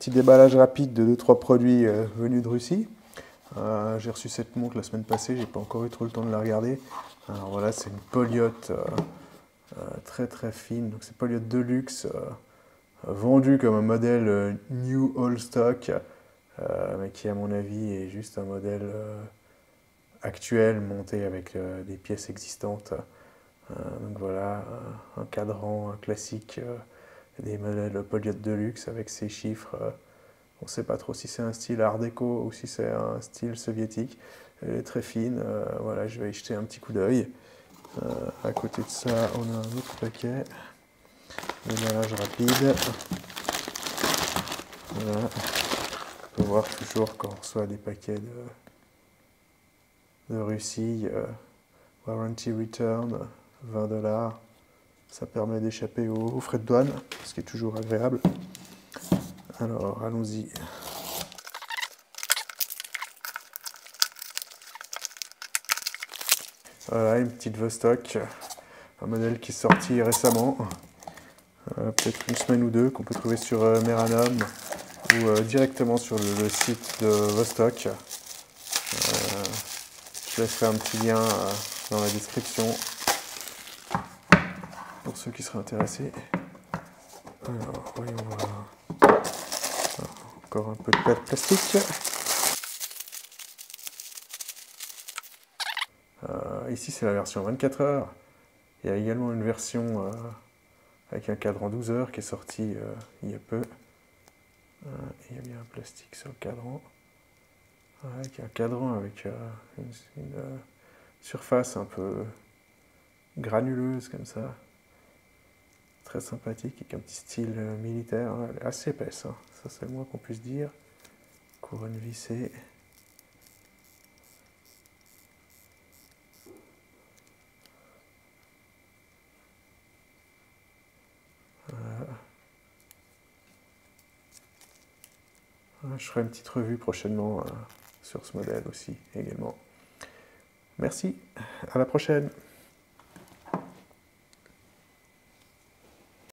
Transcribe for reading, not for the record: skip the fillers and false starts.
petit déballage rapide de 2-3 produits venus de Russie. J'ai reçu cette montre la semaine passée, j'ai pas encore eu trop le temps de la regarder. Alors voilà, c'est une Poliote très très fine, donc c'est Poliote Deluxe, vendu comme un modèle New All Stock, mais qui à mon avis est juste un modèle actuel monté avec des pièces existantes. Donc voilà, un cadran classique, des modèles Poliote Deluxe avec ces chiffres. On ne sait pas trop si c'est un style art déco ou si c'est un style soviétique. Elle est très fine, voilà, je vais y jeter un petit coup d'œil. À côté de ça, on a un autre paquet. Déballage rapide. Voilà. On peut voir toujours quand on reçoit des paquets de Russie. Warranty return, 20 $. Ça permet d'échapper aux frais de douane, ce qui est toujours agréable. Alors, allons-y. Voilà, une petite Vostok, un modèle qui est sorti récemment, peut-être une semaine ou deux, qu'on peut trouver sur Meranum ou directement sur le site de Vostok. Je laisserai un petit lien dans la description pour ceux qui seraient intéressés. Alors, voyons voir. Encore un peu de plastique. Ici, c'est la version 24 heures. Il y a également une version avec un cadran 12 heures qui est sorti il y a peu. Il y a bien un plastique sur le cadran. Avec un cadran avec une surface un peu granuleuse comme ça. Très sympathique, avec un petit style militaire. Elle est assez épaisse, hein. Ça c'est le moins qu'on puisse dire. Couronne vissée. Je ferai une petite revue prochainement sur ce modèle aussi, également. Merci, à la prochaine.